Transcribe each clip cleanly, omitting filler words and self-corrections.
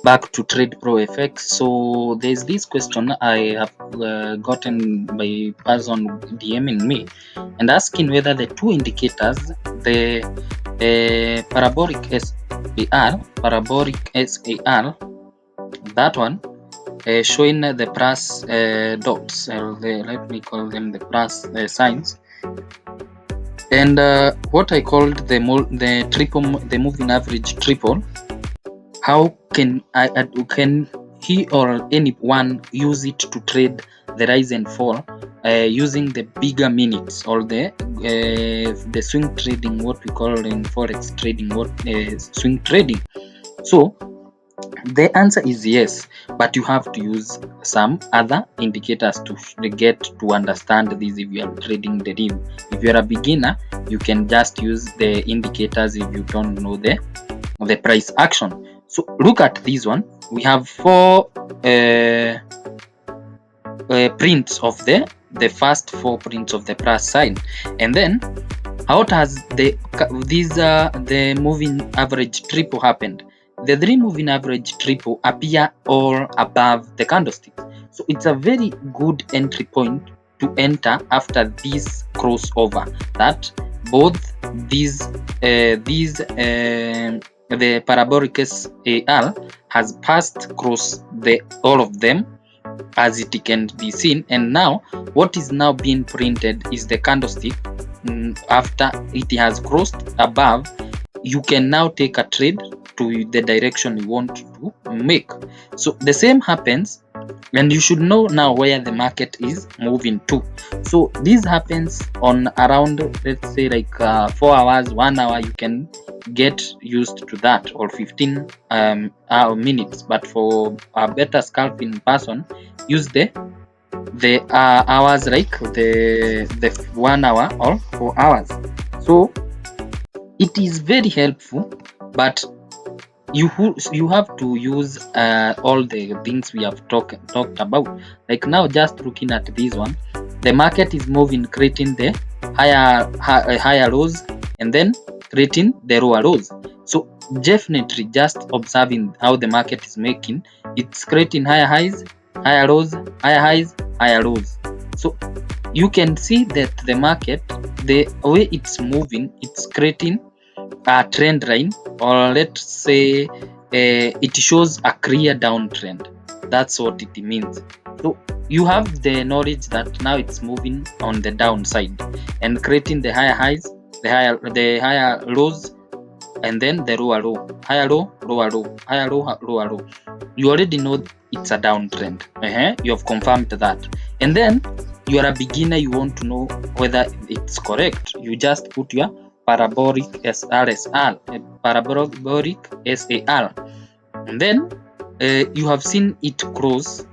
back to Trade Pro FX. So there's this question I have gotten by person DMing me and asking whether the two indicators, the parabolic SAR, that one showing the plus dots, let me call them the plus signs, and what I called the moving average triple. How can can he or anyone use it to trade the rise and fall using the bigger minutes, or the swing trading, what we call in forex trading, swing trading? So the answer is yes, but you have to use some other indicators to get to understand this. If you are trading the rim, if you are a beginner, you can just use the indicators if you don't know the price action. So look at this one. We have four prints of the first four prints of the plus sign, and then how does the moving average triple happened? The three moving average triple appear all above the candlestick, so it's a very good entry point to enter after this crossover, that both the parabolic SAR has passed across all of them, as it can be seen. And now what is now being printed is the candlestick. After it has crossed above, you can now take a trade to the direction you want to make. So the same happens, and you should know now where the market is moving to. So this happens on around, let's say, like 4 hours, 1 hour. You can get used to that, or 15 minutes. But for a better scalping person, use the hours, like the 1 hour or 4 hours. So it is very helpful, but you have to use all the things we have talked about. Like now, just looking at this one, the market is moving, creating the higher lows, and then creating the lower lows. So definitely just observing how the market is making, it's creating higher highs, higher lows, higher highs, higher lows. So you can see that the market, the way it's moving, it's creating a trend line, or let's say it shows a clear downtrend. That's what it means. So you have the knowledge that now it's moving on the downside and creating the higher highs, the higher lows, and then the lower low, higher low, lower low, higher low, lower low. You already know it's a downtrend. You have confirmed that. And then you are a beginner, you want to know whether it's correct. You just put your parabolic SAR, and then you have seen it cross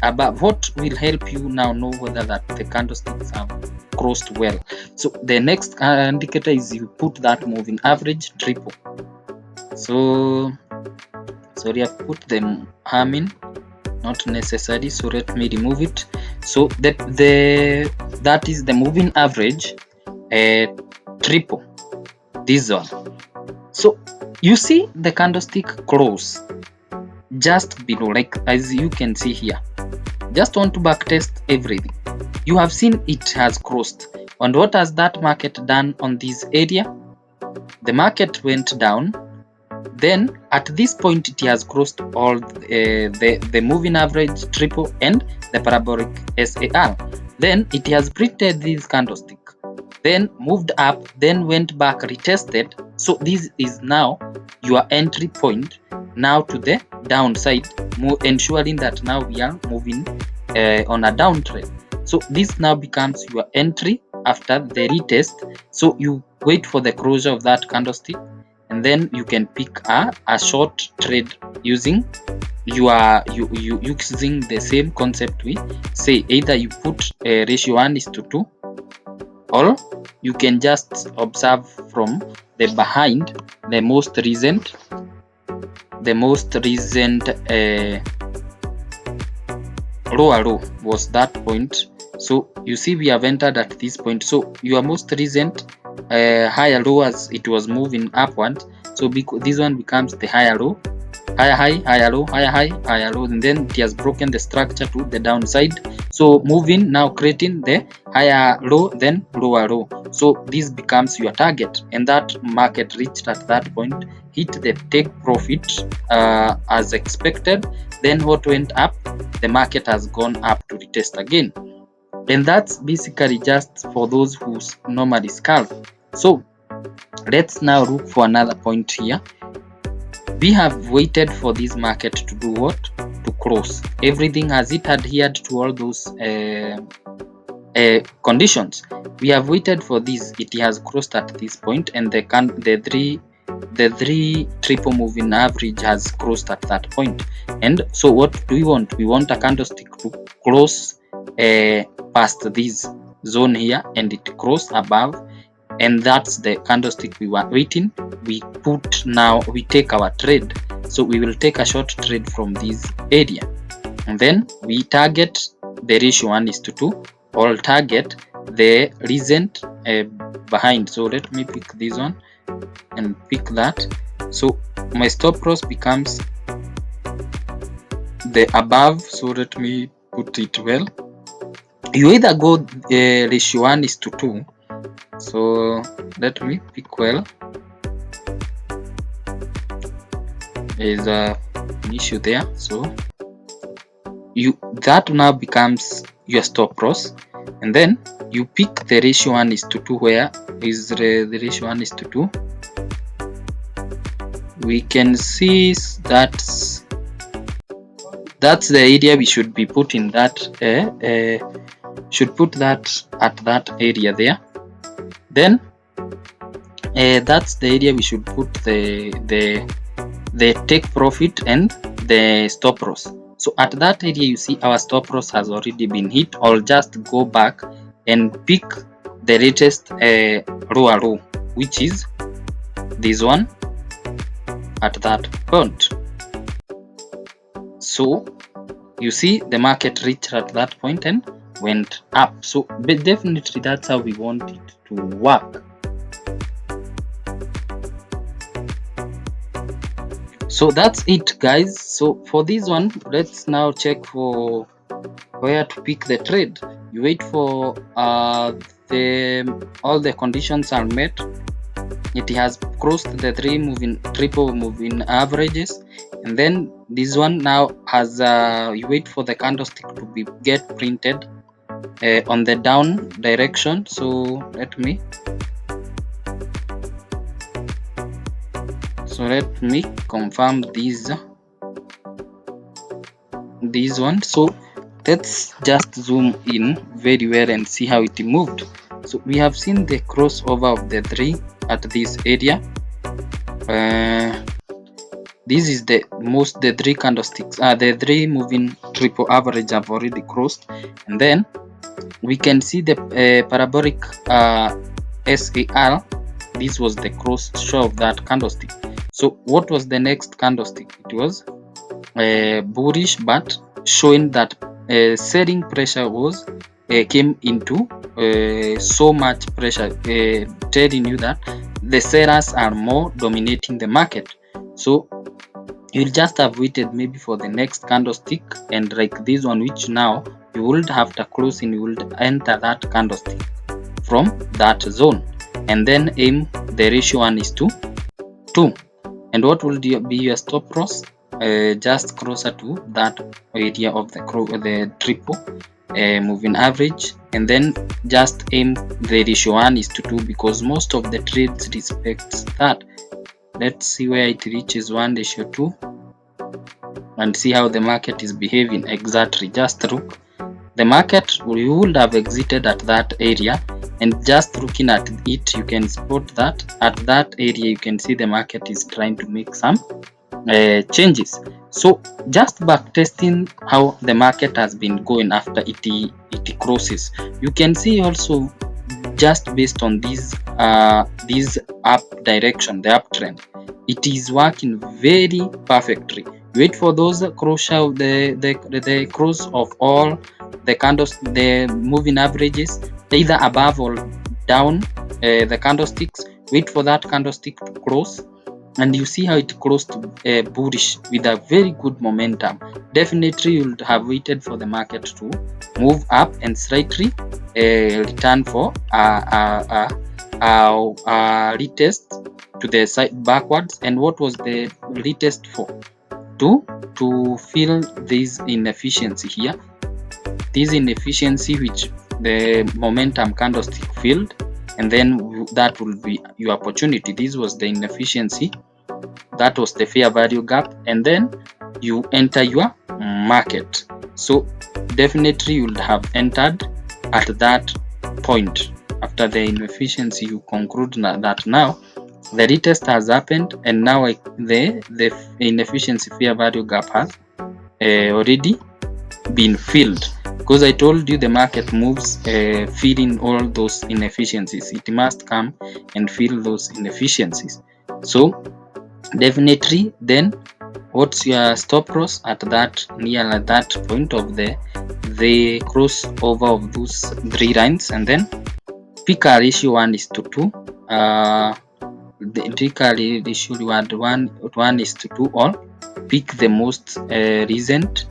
above. What will help you now know whether that the candlesticks have crossed well? So the next indicator is you put that moving average triple. So sorry, I've put them humming, not necessary, so let me remove it. So that is the moving average triple, this one. So you see the candlestick close just below, like as you can see here. Just want to backtest everything. You have seen it has crossed, and what has that market done on this area? The market went down, then at this point it has crossed all the moving average triple and the parabolic SAR. Then it has printed this candlestick, then moved up, then went back, retested. So this is now your entry point now to the downside, ensuring that now we are moving on a downtrend. So this now becomes your entry after the retest. So you wait for the closure of that candlestick, and then you can pick a short trade using using the same concept. We say either you put a ratio 1:2, or you can just observe from the behind the most recent lower low was that point. So you see we have entered at this point. So your most recent higher low, as it was moving upward, so because this one becomes the higher low, higher high, higher low, higher high, higher low, and then it has broken the structure to the downside. So moving now, creating the higher low, then lower low. So this becomes your target, and that market reached at that point, hit the take profit as expected. Then what went up, the market has gone up to retest again. And that's basically just for those who normally scalp. So let's now look for another point here. We have waited for this market to do what? To close. Everything has it adhered to all those conditions. We have waited for this. It has closed at this point, and the three triple moving average has closed at that point. And so what do we want? We want a candlestick to close past this zone here, and it closed above, and that's the candlestick we were waiting. We take our trade. So we will take a short trade from this area, and then we target the ratio 1:2, or target the recent behind. So let me pick this one and pick that. So my stop loss becomes the above. So let me put it well. You either go ratio 1:2. So let me pick well. There's an issue there. So that now becomes your stop loss, and then you pick the ratio 1:2. Where is the ratio 1:2? We can see that's the area we should be putting that. Should put that at that area there. Then that's the area we should put the take profit and the stop loss. So at that area, you see our stop loss has already been hit. I'll just go back and pick the latest lower low, which is this one at that point. So you see the market reached at that point and went up. So but definitely that's how we want it to work. So that's it, guys. So for this one, let's now check for where to pick the trade. You wait for all the conditions are met. It has crossed the triple moving averages, and then this one now has you wait for the candlestick to get printed on the down direction. So let me confirm this one. So let's just zoom in very well and see how it moved. So we have seen the crossover of the three at this area. This is the three candlesticks, the three moving triple average have already crossed, and then we can see the parabolic SAR. This was the cross show of that candlestick. So what was the next candlestick? It was bullish, but showing that selling pressure was came into so much pressure, telling you that the sellers are more dominating the market. So you'll just have waited maybe for the next candlestick, and like this one, which now you would after closing, you would enter that candlestick from that zone, and then aim the ratio 1:2. And what will be your stop loss? Just closer to that area of the triple moving average, and then just aim the ratio 1:2, because most of the trades respects that. Let's see where it reaches 1:2 and see how the market is behaving. Exactly, just look. The market, you would have exited at that area, and just looking at it, you can spot that at that area you can see the market is trying to make some changes. So just back testing how the market has been going after it crosses. You can see also, just based on this up direction, the uptrend, it is working very perfectly. Wait for those cross of the cross of all the candles, the moving averages, either above or down the candlesticks. Wait for that candlestick to close, and you see how it closed bullish with a very good momentum. Definitely you would have waited for the market to move up and slightly return for a retest to the side backwards. And what was the retest for? To fill this inefficiency here, this inefficiency which the momentum candlestick filled, and then that will be your opportunity. This was the inefficiency, that was the fair value gap, and then you enter your market. So definitely you would have entered at that point. After the inefficiency, you conclude that now the retest has happened, and now the inefficiency fair value gap has already been filled, because I told you the market moves filling all those inefficiencies. It must come and fill those inefficiencies. So definitely then what's your stop loss at that near that point of the crossover of those three lines, and then pick a ratio 1:2. The pick a ratio 1:2, or pick the most recent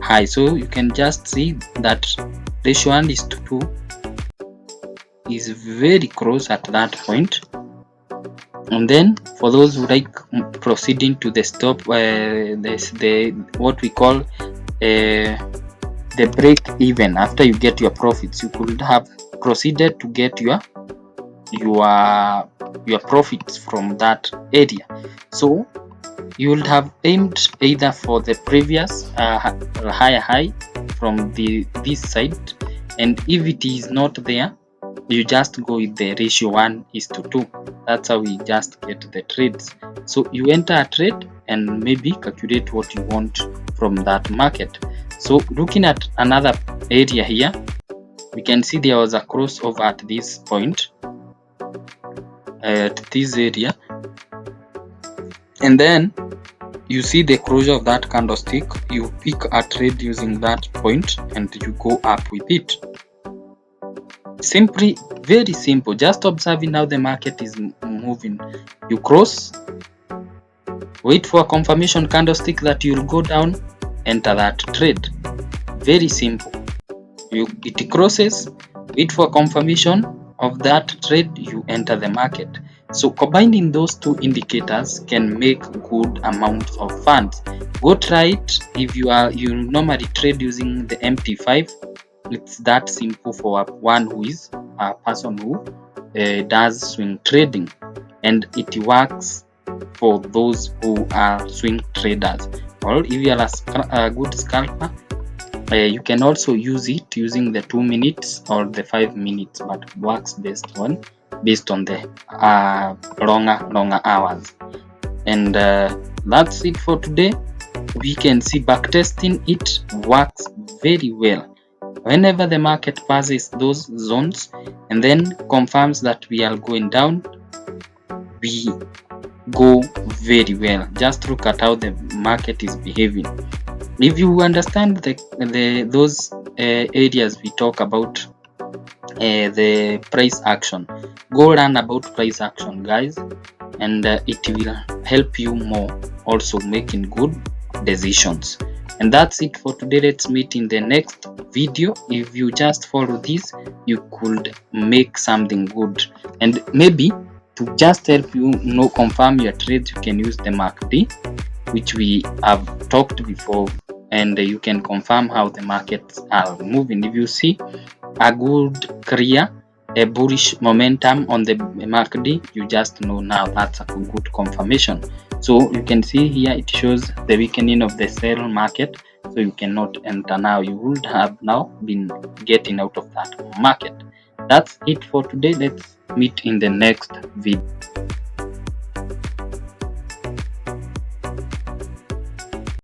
high. So you can just see that ratio 1:2 is very close at that point. And then for those who like proceeding to the stop, the what we call the break even. After you get your profits, you could have proceeded to get your profits from that area. So you would have aimed either for the previous higher high from this side, and if it is not there, you just go with the ratio 1:2. That's how we just get the trades. So you enter a trade and maybe calculate what you want from that market. So looking at another area here, we can see there was a crossover at this point, at this area, and then you see the closure of that candlestick. You pick a trade using that point and you go up with it. Simply, very simple, just observing how the market is moving. You cross, wait for a confirmation candlestick that you'll go down, enter that trade. Very simple. It crosses, wait for confirmation of that trade, you enter the market. So combining those two indicators can make good amounts of funds. Go try it. If you normally trade using the MT5, it's that simple for one who is a person who does swing trading, and it works for those who are swing traders. Or if you are a good scalper, you can also use it using the 2 minutes or the 5 minutes, but works based on the longer hours. And that's it for today. We can see backtesting, it works very well. Whenever the market passes those zones and then confirms that we are going down, we go very well. Just look at how the market is behaving. If you understand those areas we talk about, the price action, go learn about price action, guys, and it will help you more also making good decisions. And that's it for today. Let's meet in the next video. If you just follow this, you could make something good. And maybe to just help you confirm your trades, you can use the MACD, which we have talked before, and you can confirm how the markets are moving. If you see a good clear bullish momentum on the MACD, you just know now that's a good confirmation. So you can see here it shows the weakening of the sell market, so you cannot enter now. You would have now been getting out of that market. That's it for today. Let's meet in the next video.